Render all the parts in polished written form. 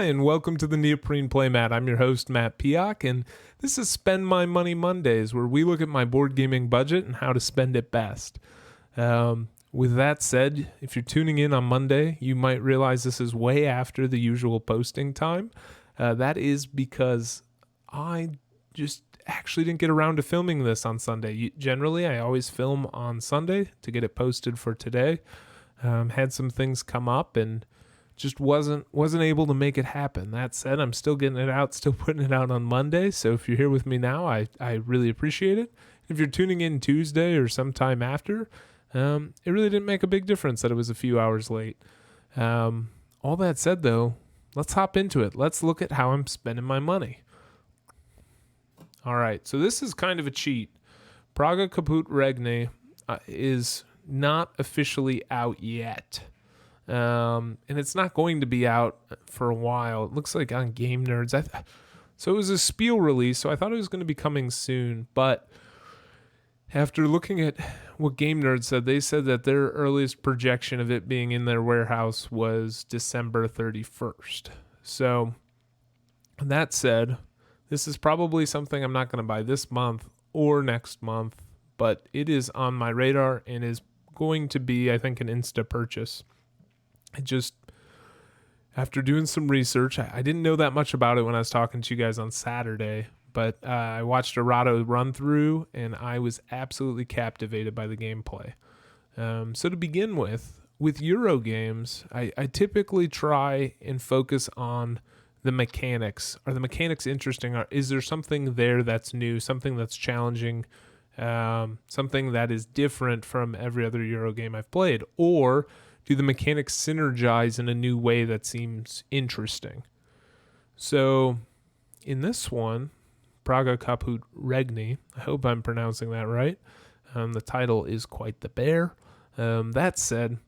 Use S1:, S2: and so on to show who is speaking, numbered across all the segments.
S1: Hi, and welcome to the Neoprene Playmat. I'm your host, Matt Piak, and this is Spend My Money Mondays, where we look at my board gaming budget and how to spend it best. With that said, if you're tuning in on Monday, you might realize this is way after the usual posting time. That is because I just actually didn't get around to filming this on Sunday. Generally, I always film on Sunday to get it posted for today. Had some things come up and just wasn't able to make it happen. That said, I'm still getting it out, still putting it out on Monday. So if you're here with me now, I really appreciate it. If you're tuning in Tuesday or sometime after, it really didn't make a big difference that it was a few hours late. All that said, though, let's hop into it. Let's look at how I'm spending my money. All right, so this is kind of a cheat. Praga, Caput, Regni is not officially out yet. And it's not going to be out for a while. It looks like on Game Nerds. So it was a Spiel release, so I thought it was going to be coming soon. But after looking at what Game Nerds said, they said that their earliest projection of it being in their warehouse was December 31st. So that said, this is probably something I'm not going to buy this month or next month, but it is on my radar and is going to be, I think, an Insta purchase. After doing some research, I didn't know that much about it when I was talking to you guys on Saturday, but I watched a Rado run through and I was absolutely captivated by the gameplay. So to begin with Euro games, I typically try and focus on the mechanics. Are the mechanics interesting? Is there something there that's new, something that's challenging, something that is different from every other Euro game I've played? Or do the mechanics synergize in a new way that seems interesting? So in this one, Praga, Caput, Regni, I hope I'm pronouncing that right. The title is quite the bear. That said,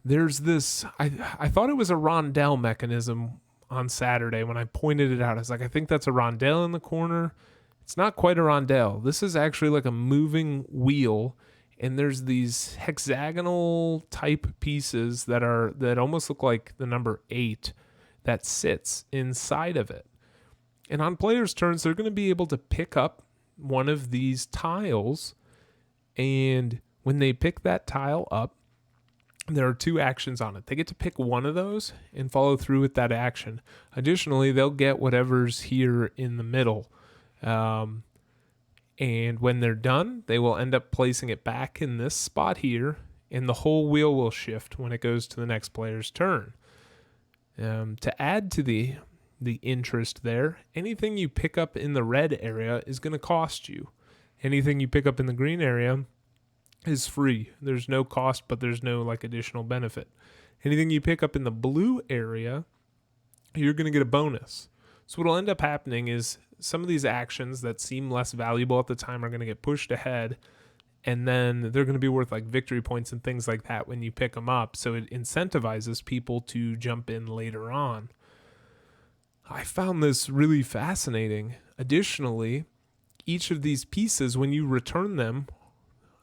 S1: there's this, I thought it was a rondel mechanism on Saturday when I pointed it out. I was like, I think that's a rondel in the corner. It's not quite a rondel. This is actually like a moving wheel, and there's these hexagonal type pieces that almost look like the number 8 that sits inside of it. And on players' turns, they're going to be able to pick up one of these tiles, and when they pick that tile up, there are 2 actions on it. They get to pick one of those and follow through with that action. Additionally, they'll get whatever's here in the middle. And when they're done, they will end up placing it back in this spot here, and the whole wheel will shift when it goes to the next player's turn. To add to the interest there, anything you pick up in the red area is going to cost you. Anything you pick up in the green area is free. There's no cost, but there's no additional benefit. Anything you pick up in the blue area, you're going to get a bonus. So what'll end up happening is some of these actions that seem less valuable at the time are going to get pushed ahead, and then they're going to be worth victory points and things like that when you pick them up. So it incentivizes people to jump in later on. I found this really fascinating. Additionally, each of these pieces, when you return them,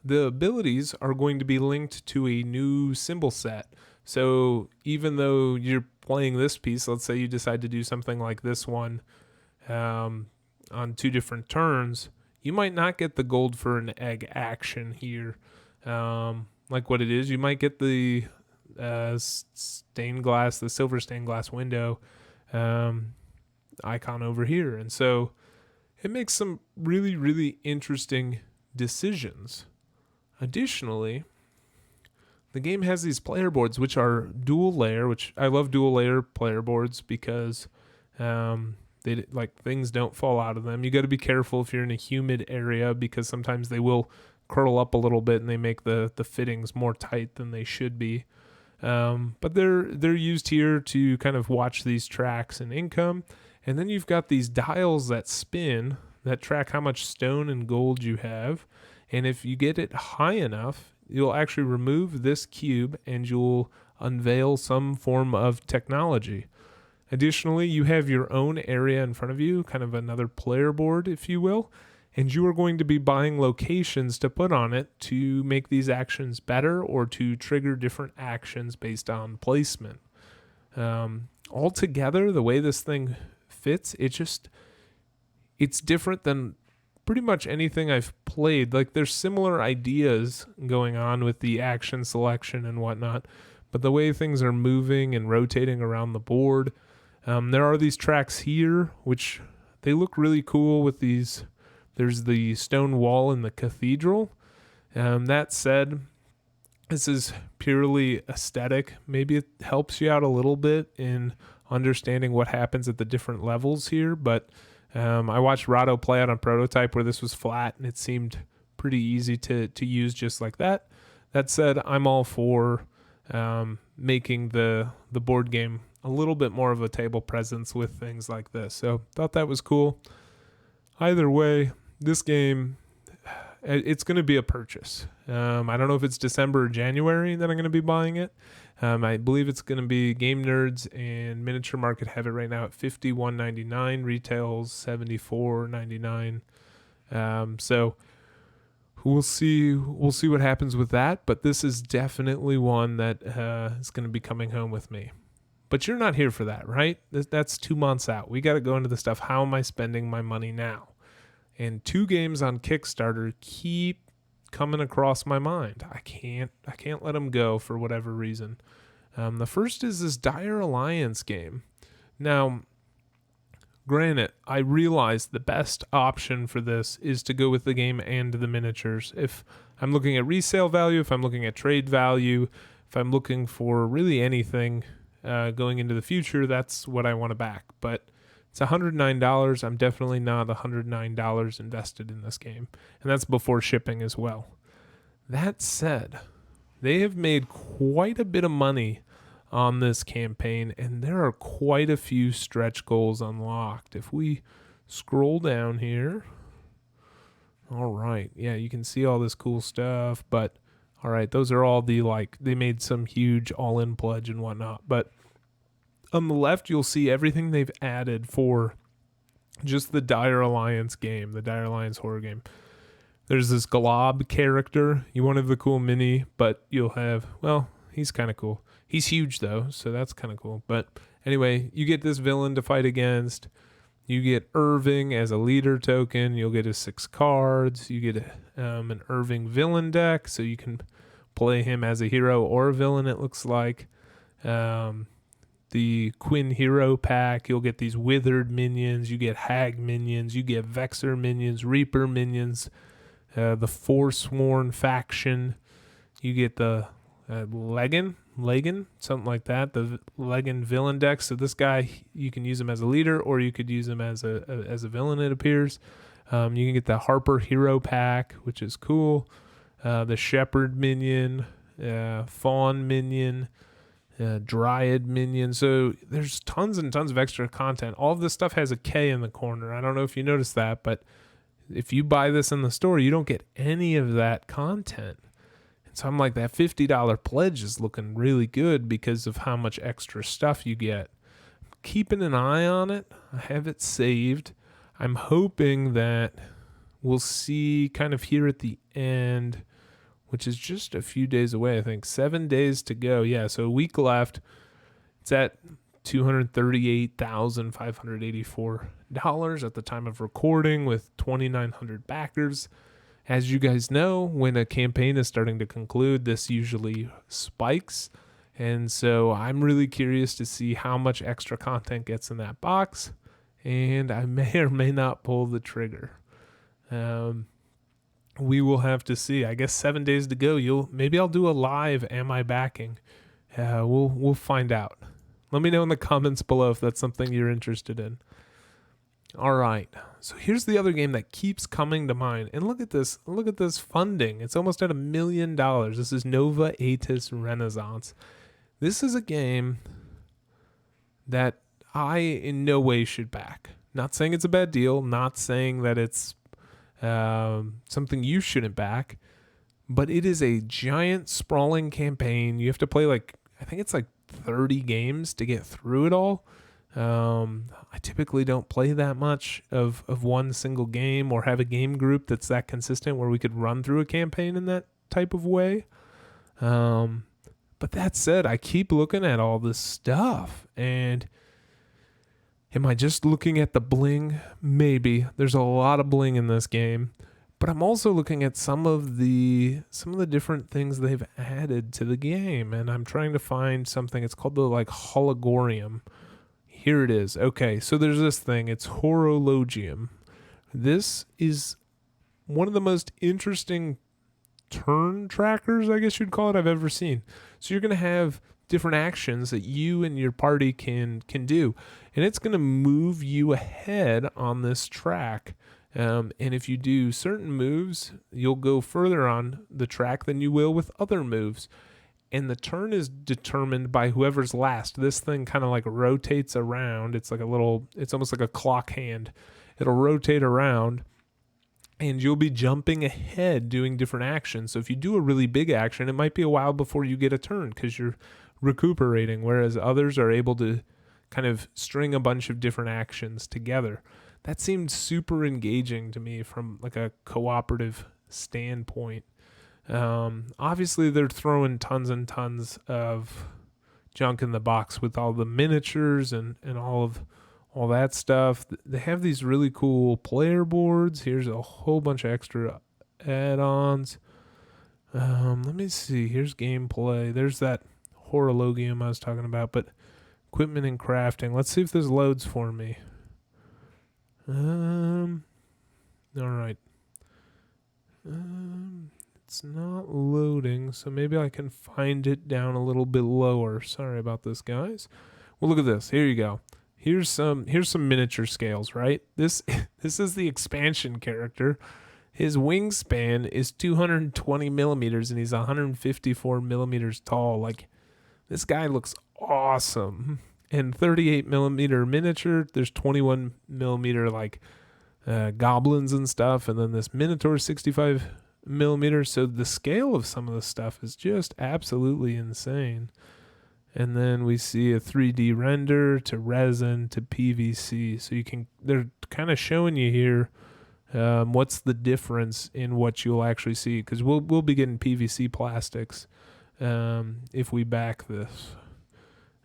S1: the abilities are going to be linked to a new symbol set. So even though you're playing this piece, let's say you decide to do something like this one on 2 different turns, you might not get the gold for an egg action here. Like what it is, you might get the stained glass, the silver stained glass window icon over here. And so it makes some really, really interesting decisions. Additionally, the game has these player boards, which are dual layer, which I love dual layer player boards because things don't fall out of them. You got to be careful if you're in a humid area because sometimes they will curl up a little bit and they make the fittings more tight than they should be. But they're used here to kind of watch these tracks and income. And then you've got these dials that spin that track how much stone and gold you have. And if you get it high enough, you'll actually remove this cube and you'll unveil some form of technology. Additionally, you have your own area in front of you, kind of another player board, if you will, and you are going to be buying locations to put on it to make these actions better or to trigger different actions based on placement. altogether, the way this thing fits, it's different than pretty much anything I've played. Like, there's similar ideas going on with the action selection and whatnot, but the way things are moving and rotating around the board, there are these tracks here, which they look really cool with these. There's the stone wall in the cathedral. That said, this is purely aesthetic. Maybe it helps you out a little bit in understanding what happens at the different levels here, but I watched Rado play out on Prototype where this was flat and it seemed pretty easy to use just like that. That said, I'm all for making the board game a little bit more of a table presence with things like this. So thought that was cool. Either way, this game, it's going to be a purchase. I don't know if it's December or January that I'm going to be buying it. I believe it's going to be Game Nerds and Miniature Market have it right now at $51.99. Retails $74.99. So we'll see what happens with that. But this is definitely one that is going to be coming home with me. But you're not here for that, right? That's 2 months out. We got to go into the stuff. How am I spending my money now? And 2 games on Kickstarter keep coming across my mind. I can't let them go for whatever reason. The first is this Dire Alliance game. Now, granted, I realize the best option for this is to go with the game and the miniatures. If I'm looking at resale value, if I'm looking at trade value, if I'm looking for really anything going into the future, that's what I want to back. But it's $109. I'm definitely not $109 invested in this game. And that's before shipping as well. That said, they have made quite a bit of money on this campaign, and there are quite a few stretch goals unlocked. If we scroll down here, all right, yeah, you can see all this cool stuff, but all right, those are all they made some huge all-in pledge and whatnot, but on the left, you'll see everything they've added for just the Dire Alliance game, the Dire Alliance horror game. There's this Glob character. You won't have the cool mini, but you'll have, well, he's kind of cool. He's huge, though, so that's kind of cool. But anyway, you get this villain to fight against. You get Irving as a leader token. You'll get his 6 cards. You get an Irving villain deck, so you can play him as a hero or a villain, it looks like. The Quinn Hero pack, you'll get these Withered minions. You get Hag minions. You get Vexer minions, Reaper minions. The Forsworn faction. You get the Legan, something like that. The Legan villain deck. So this guy, you can use him as a leader, or you could use him as a villain. It appears. You can get the Harper Hero pack, which is cool. The Shepherd minion, Fawn minion, Dryad minion. So there's tons and tons of extra content. All of this stuff has a K in the corner. I don't know if you noticed that, but if you buy this in the store, you don't get any of that content. And so I'm like, that $50 pledge is looking really good because of how much extra stuff you get. I'm keeping an eye on it. I have it saved. I'm hoping that we'll see kind of here at the end, which is just a few days away, I think. 7 days to go. Yeah, so a week left. It's at $238,584 at the time of recording with 2,900 backers. As you guys know, when a campaign is starting to conclude, this usually spikes. And so I'm really curious to see how much extra content gets in that box. And I may or may not pull the trigger. We will have to see. I guess 7 days to go. Maybe I'll do a live Am I Backing? We'll find out. Let me know in the comments below if that's something you're interested in. All right. So here's the other game that keeps coming to mind. And look at this. Look at this funding. It's almost at $1 million. This is Nova Aetas Renaissance. This is a game that I in no way should back. Not saying it's a bad deal. Not saying that it's something you shouldn't back. But it is a giant sprawling campaign. You have to play I think it's 30 games to get through it all. I typically don't play that much of one single game or have a game group that's that consistent where we could run through a campaign in that type of way. But that said, I keep looking at all this stuff, and am I just looking at the bling? Maybe. There's a lot of bling in this game, but I'm also looking at some of the different things they've added to the game, and I'm trying to find something. It's called the like hologorium. Here it is. Okay, so there's this thing. It's horologium. This is one of the most interesting turn trackers, I guess you'd call it, I've ever seen. So you're going to have different actions that you and your party can do, and it's going to move you ahead on this track. And if you do certain moves, you'll go further on the track than you will with other moves. And the turn is determined by whoever's last. This thing kind of like rotates around. It's almost like a clock hand. It'll rotate around, and you'll be jumping ahead doing different actions. So if you do a really big action, it might be a while before you get a turn because you're recuperating, whereas others are able to kind of string a bunch of different actions together. That seemed super engaging to me from like a cooperative standpoint. Obviously, they're throwing tons and tons of junk in the box with all the miniatures and all that stuff. They have these really cool player boards. Here's a whole bunch of extra add-ons. Let me see. Here's gameplay. There's that horologium I was talking about, but equipment and crafting. Let's see if this loads for me. All right. It's not loading, so maybe I can find it down a little bit lower. Sorry about this, guys. Well, look at this. Here you go. Here's some miniature scales, right? This is the expansion character. His wingspan is 220 millimeters, and he's 154 millimeters tall. Like, this guy looks awesome. And 38 millimeter miniature. There's 21 millimeter like goblins and stuff, and then this Minotaur 65 millimeters. So the scale of some of the stuff is just absolutely insane. And then we see a 3D render to resin to PVC. So they're kind of showing you here what's the difference in what you'll actually see, because we'll be getting PVC plastics if we back this.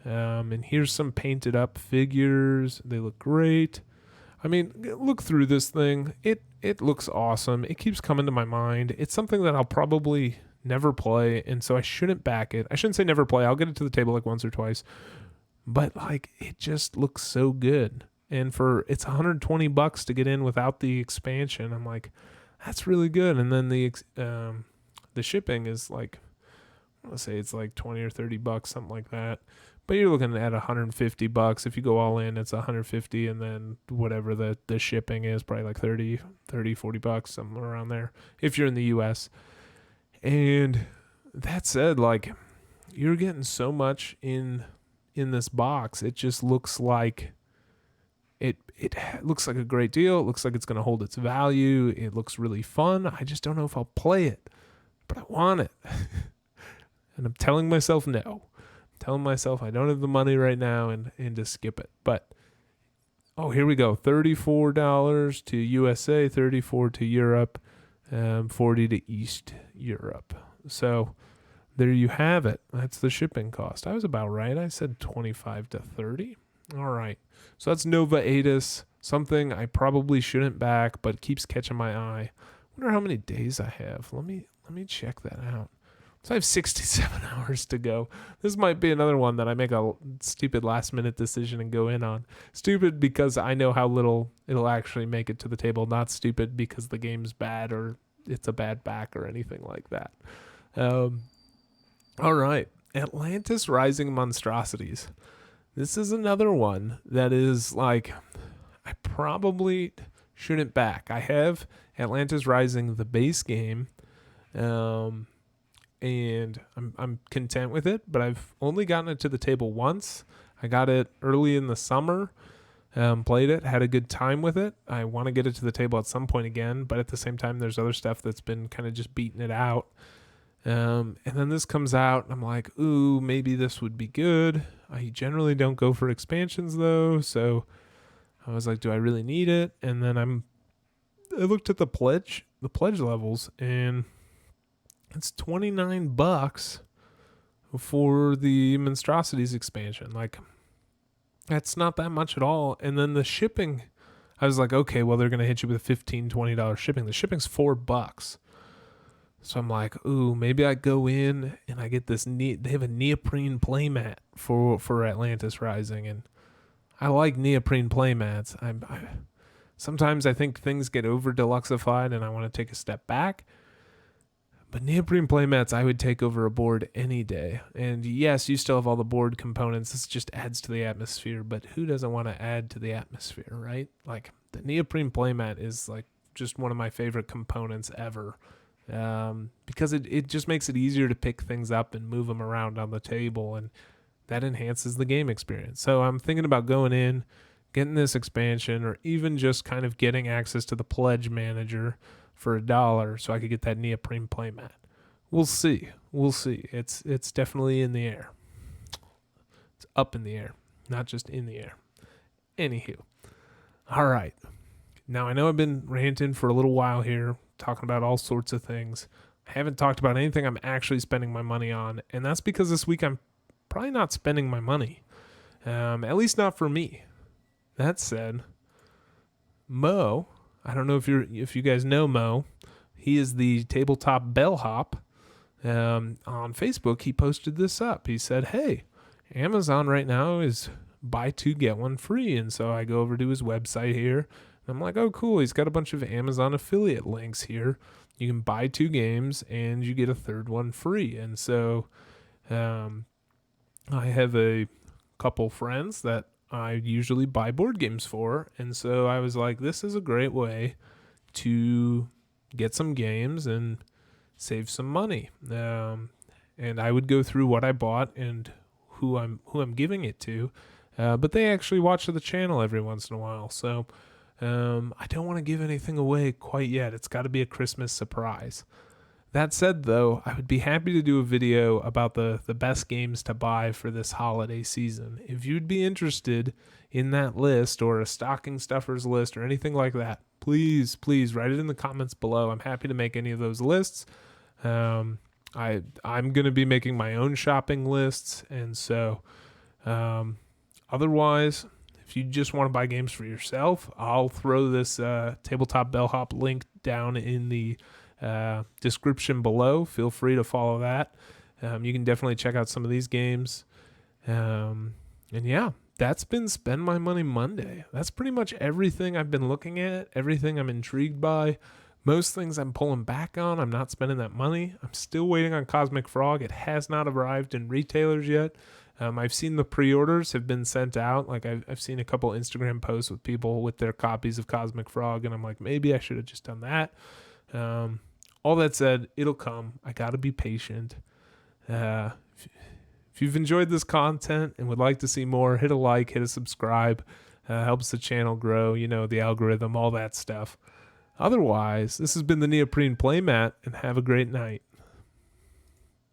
S1: And here's some painted up figures. They look great. I mean, look through this thing. It looks awesome. It keeps coming to my mind. It's something that I'll probably never play, and so I shouldn't back it. I shouldn't say never play. I'll get it to the table like once or twice. But like, it just looks so good. And it's $120 to get in without the expansion. I'm like, that's really good. And then the shipping is like, let's say it's like $20 or $30, something like that. But you're looking at $150. If you go all in, it's $150, and then whatever the shipping is, probably like $40, somewhere around there, if you're in the US. And that said, like, you're getting so much in this box. It just looks like it looks like a great deal. It looks like it's going to hold its value. It looks really fun. I just don't know if I'll play it, but I want it. And I'm telling myself no. I'm telling myself I don't have the money right now and to skip it. But here we go. $34 to USA, $34 to Europe, $40 to East Europe. So there you have it. That's the shipping cost. I was about right. I said $25 to $30. All right. So that's Nova Aetas, something I probably shouldn't back, but keeps catching my eye. I wonder how many days I have. Let me check that out. So I have 67 hours to go. This might be another one that I make a stupid last-minute decision and go in on. Stupid because I know how little it'll actually make it to the table. Not stupid because the game's bad or it's a bad back or anything like that. All right. Atlantis Rising Monstrosities. This is another one that is like, I probably shouldn't back. I have Atlantis Rising, the base game, and I'm content with it, but I've only gotten it to the table once. I got it early in the summer, played it, had a good time with it. I want to get it to the table at some point again, but at the same time, there's other stuff that's been kind of just beating it out. And then this comes out, and I'm like, ooh, maybe this would be good. I generally don't go for expansions, though, so I was like, do I really need it? And then I looked at the pledge levels, and it's $29 for the Monstrosities expansion. Like, that's not that much at all. And then the shipping, I was like, okay, well, they're going to hit you with $15, $20 shipping. The shipping's $4. So I'm like, ooh, maybe I go in and I get this they have a neoprene playmat for Atlantis Rising. And I like neoprene playmats. Sometimes I think things get over deluxeified and I want to take a step back. But neoprene playmats I would take over a board any day. And yes, you still have all the board components. This just adds to the atmosphere. But who doesn't want to add to the atmosphere, right? Like, the neoprene playmat is like just one of my favorite components ever. Because it just makes it easier to pick things up and move them around on the table. And that enhances the game experience. So I'm thinking about going in, getting this expansion, or even just kind of getting access to the pledge manager for $1 so I could get that neoprene playmat. We'll see. It's definitely in the air. It's up in the air, not just in the air. Anywho. All right. Now, I know I've been ranting for a little while here, talking about all sorts of things. I haven't talked about anything I'm actually spending my money on, and that's because this week I'm probably not spending my money. At least not for me. That said, Mo, I don't know if you guys know Mo. He is the Tabletop Bellhop. On Facebook, he posted this up. He said, hey, Amazon right now is buy two, get one free. And so I go over to his website here. And I'm like, oh, cool. He's got a bunch of Amazon affiliate links here. You can buy 2 games and you get a third one free. And so I have a couple friends that I usually buy board games for. And so I was like, this is a great way to get some games and save some money. And I would go through what I bought and who I'm giving it to. But they actually watch the channel every once in a while. So I don't want to give anything away quite yet. It's got to be a Christmas surprise. That said, though, I would be happy to do a video about the best games to buy for this holiday season. If you'd be interested in that list or a stocking stuffers list or anything like that, please write it in the comments below. I'm happy to make any of those lists. I'm going to be making my own shopping lists. And so otherwise, if you just want to buy games for yourself, I'll throw this Tabletop Bellhop link down in the description below. Feel free to follow that. You can definitely check out some of these games. And yeah, that's been Spend My Money Monday. That's pretty much everything I've been looking at, everything I'm intrigued by. Most things I'm pulling back on. I'm not spending that money. I'm still waiting on Cosmic Frog. It has not arrived in retailers yet. I've seen the pre-orders have been sent out. Like I've seen a couple Instagram posts with people with their copies of Cosmic Frog, and I'm like, maybe I should have just done that. All that said, it'll come. I got to be patient. If you've enjoyed this content and would like to see more, hit a like, hit a subscribe. Helps the channel grow, the algorithm, all that stuff. Otherwise, this has been the Neoprene Playmat, and have a great night.